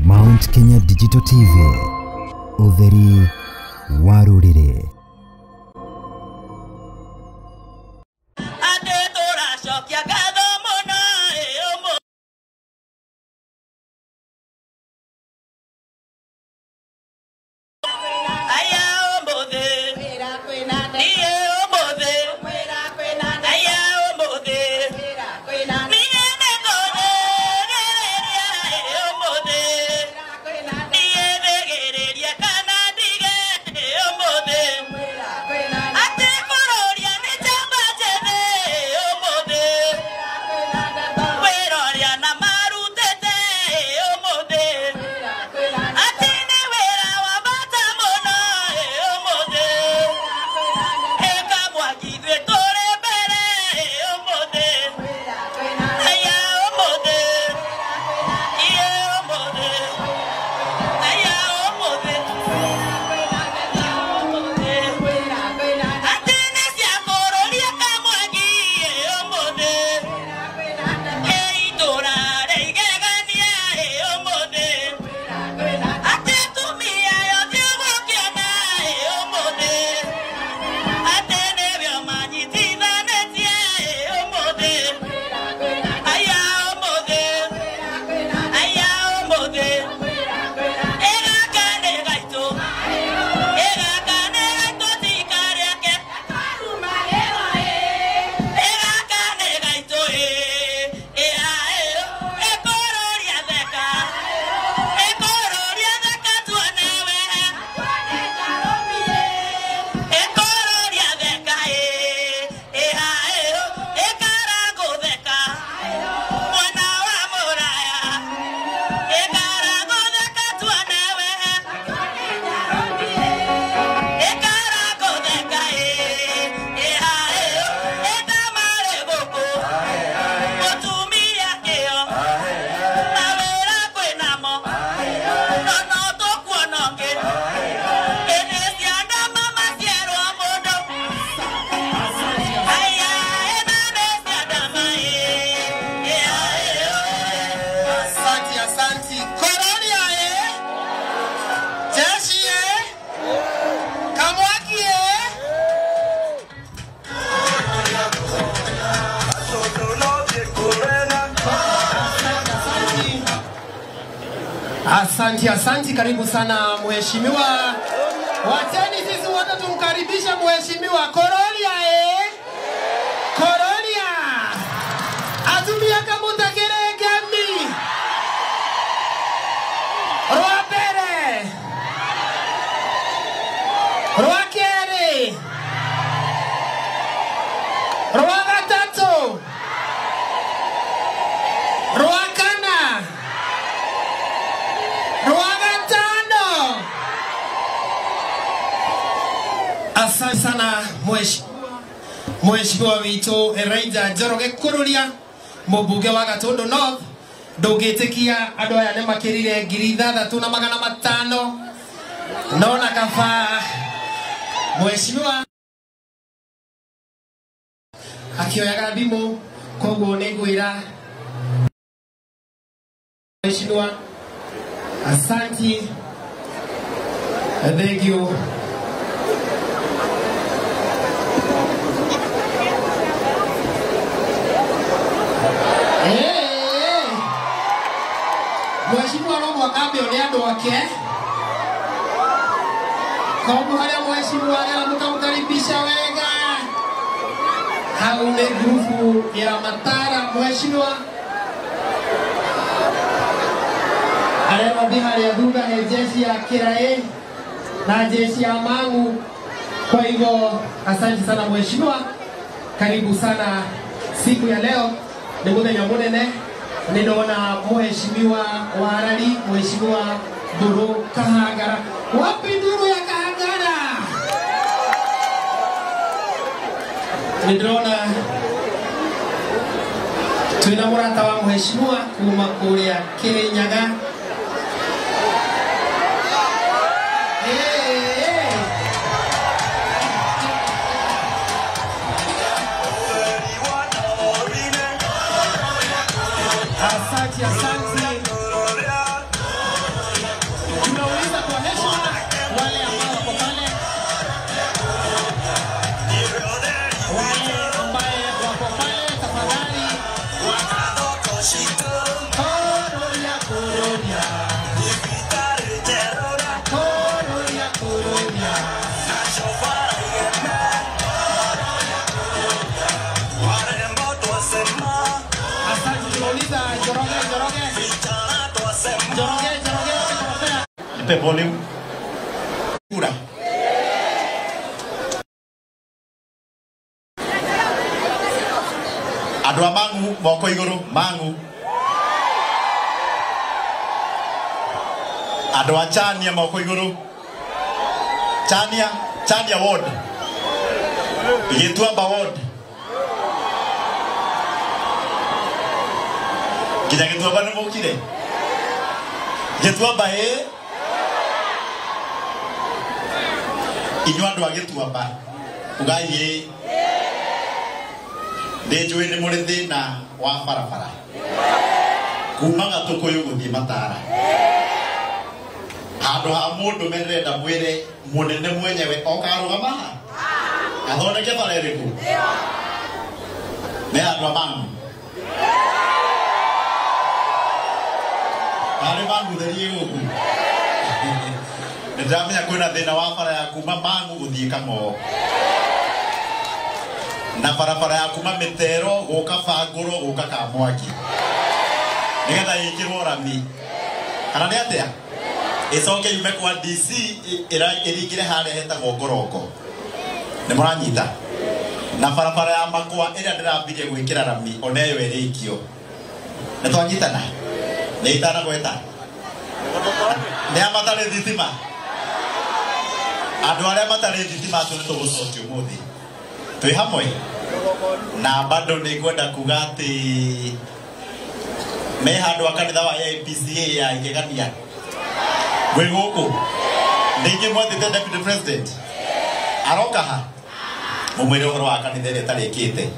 Mount Kenya Digital TV, Utheri wa Rurire. Asante, karibu sana mheshimiwa. Wacheni sisi wote tumkaribisha mheshimiwa Kororia Kororia. Atumia kamuta kiregami. Roapere. Roakere. Roagatato. Roakana. Ruagatano. Asante sana mheshimiwa wito Ranger Njoroge Kururia mubuge wa Gatondo North ndugitikia andu aya ne makirire 6,500 nona kaba mheshimiwa akioyaga thimu koguo ningwira mheshimiwa. Asante. Thank you. Mheshimiwa no mwakambio ni andu ake. Komu haria mheshimiwa ya mkamkaribisha wega. Haune grupu ya Matara mheshimiwa. Alema bihari ya dunga ya jeshi ya Kirae na jeshi ya Mangu. Kwa hivyo asante sana mheshimiwa. Karibu sana siku ya leo. Nikude nyamunene. Ninaona mheshimiwa Warari, mheshimiwa Duru Kahagara. Wapi Duru ya Kahagara? Ninaona tunamurata wa mheshimiwa kuma kuria Kirinyaga. Asante. Nipe volume. Kura. Adwa mangu moko iguru mangu. Adwa chania moko iguru. Chania ward. Yetua ba ward. Kita ketua ba nemo kire. Yetua ba Inywa ndo agetua ba. Ugaye. Ndejo ene murete na wa farafara. Kumanga tokoyo guthi matara. Hando ha mundu menrenda mwire munene mwenyewe okarugama. Athondeke bareriku. Me andwa bangu. Ari bangu theri guku. Ndamenya kwina thina wa bara ya kuma bangu guthii kamo. Na barabara ya kuma Metero guka Fanguro guka Kamwaki nigetha ikirwo rami kana ni atia icoke yume kwa DC irigire hare hetagwo Ngoroko ni muranyita na barabara ya Makwa ira ndirambirie gwikira rami oneyo irikio ni twanyitana ni itana gweta ni amatare thitima andu aria matare thitima tu nitugucokio muthi twi hamwe na bado ni kwenda kugati me handu akanitha wa APCA ya igegania gwe guku ndingi mwatite deputy president aroka ha mumwire uhoro wa kanitha ria tarikite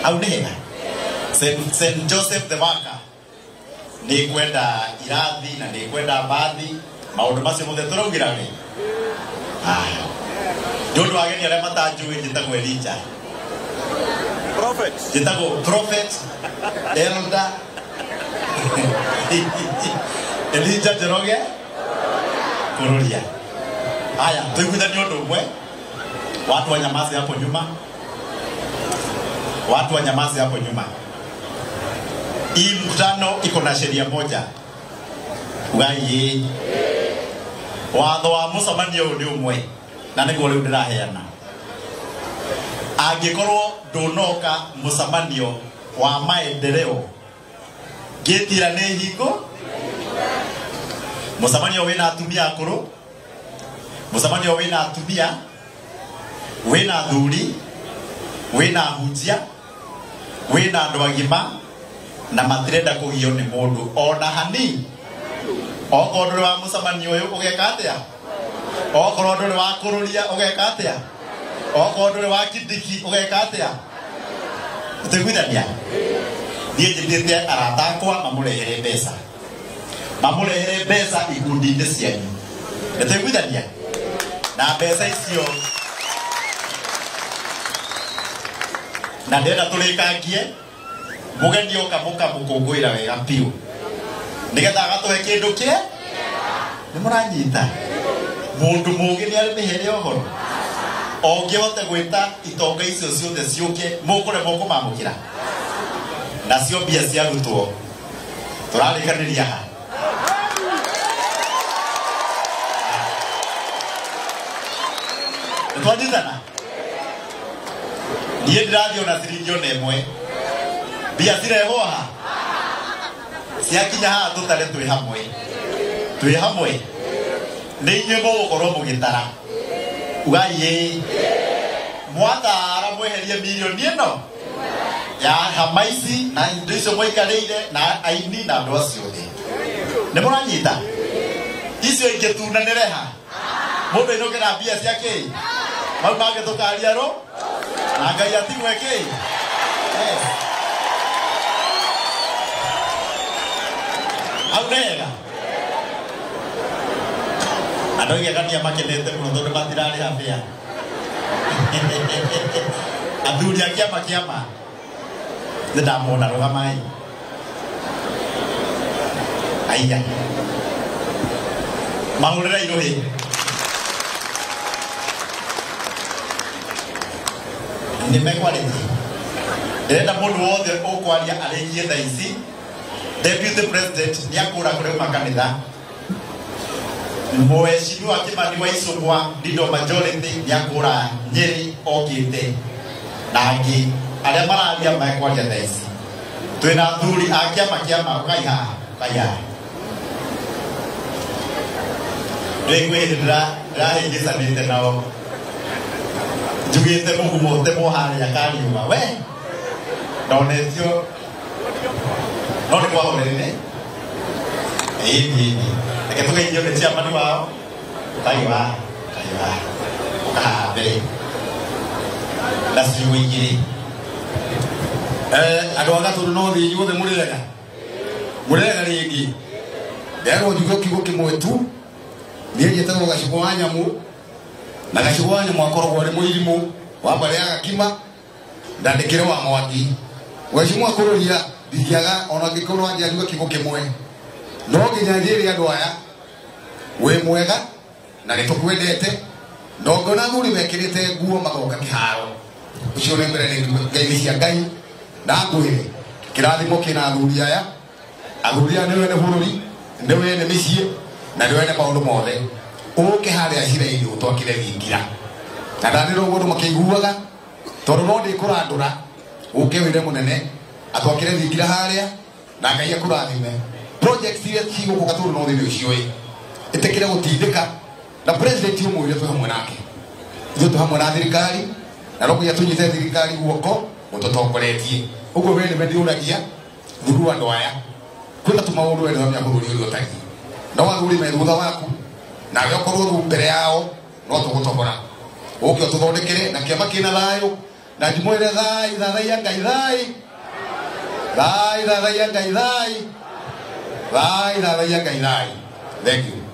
au ni hega St Joseph the Waka ni kwenda irathi na ni kwenda bathi maundu macio mothe turugira ni Jodo ageni aria matanjui njitagwo Elijah. Prophet. Njitagwo prophet. Elder. Elijah Njoroge. Kururia. Haya, tuikuithania undu umwe. Watu wanyamaze hapo nyuma. Watu wanyamaze hapo nyuma. Hii mkutano iko na sheria moja. Ugai. Watho wa mucemanio ni umwe. Na niguo riu ndiraheana angikorwo ndunoka mucemanio wa maendeleo ngitira ni hingo mucemanio wina atumia akuru mucemanio wina atumia wina thuri wina hunjia wina andu agima na matirenda kugio ni mundu ona hani okorwo wa mucemanio uyu ugeka atia okorwo nduri wa kururia ugeka atia okorwo nduri wa kidiki ugeka atia tuguithania nie njithite arata akwa mamurehere mbeca ikundi-ini cianyu tuguithania na mbeca icio na ndenda turikangie mugeni oka mukungwira wega piu nigetha agatuhe kindu ki ni muranyita mundu mugi ni ari mihere ohoro ongihote gwita itonga icio ciothe ciuke mukure moko mamukira nacio mbia ciarutwo turarikaniria ha twandithana nie ndirathio na ciringi ona imwe mbia cirehwo ha ciakinya haha tutare twi hamwe ni inyuĩ mũgũkorwo mũgĩtara ugai mwatara mweherie milioni ĩno ya hamaici na indo icio mwikarĩire na aini na andũ acio thĩ nĩ mũranyita icio ingĩtunanĩre ha mũndũ ainũkĩra mbia ciake mau mangĩ tũkaria ro na Ngai atigwe kĩ au nega andũ igegania makenete mũno tondũ matirarĩ habĩa athuri a kĩama nĩ ndamona rũgamai aiya mahũrĩra irũhĩ nĩ mekwarĩtie ndĩrenda mũndũ wothe ũkwaria arĩkie thaa ici Deputy President ni akura kule makanitha. Mheshimiwa Kimani wa Icũng'wa Ndindo majority ni akura Nyeri okite. Na angi aria mararia mekwaria thaici. Twina thuri akiama ukaiha kaya. Ndĩngwĩrĩra ndĩrahĩngĩcanĩte nao njugĩte mũgumo temwo harĩa kariũa we ndonetio no nĩ kwahorerire ĩni reke tũgeithio nĩ chairman wao kaiwa ũkahambe na ciugo igĩrĩ andũ a Gatũndũ no thĩ inyuothe mũrega rĩngĩ nderwo njuge kiugo kĩmwe tu niĩ njĩtagwo Gacũgũ wa Nyamũ na Gacũgũ wa Nyamũ akoragwo arĩ mũirimũ wa mbarĩ ya Gakima ndandĩkĩre wa Mwangi Mheshimiwa kũrũria ndingĩaga ona angĩkorwo angĩaruga kiugo kĩmwe no nginya njĩre andũ aya wĩ mwega na nĩtũkwendete ndongona athuri mekĩrĩte nguo magoka kĩharo ũcio nĩ mbere ngai cia Ngai na ngwĩre kĩrathimo kĩna athuri aya nĩ wene bũrũri nĩ wene mĩciĩ na nĩ wene maũndũ mothe ũke harĩa cira-inĩ ũtwakĩre thingira na ndanĩrwo mũndũ makĩiguaga tondũ no ndĩkũrandũra ũke wĩre mũnene atwakĩre thingira harĩa na Ngai akũrathime project iria cigũkũ Gatũndũ no thĩ ũcioĩ ĩtĩkĩre gũtindĩka na president ũmwe twĩ hamwe nake ithuĩ twĩ hamwe na thirikari na no nginya tũnyite thirikari guoko ũtũtongoretie ũguo we nĩwe ndĩũragia thuru andũ aya kwĩna tũmaũndũ wenda thamia bũrũri ũyũ ũtariĩ no athuri me thutha waku nawe ũkorwo mbere yao no tũgũtogora ũke ũtũthondekere na kĩama kĩna thayũ na ndimwĩre thathaia Ngai thathaia Ngai thank you.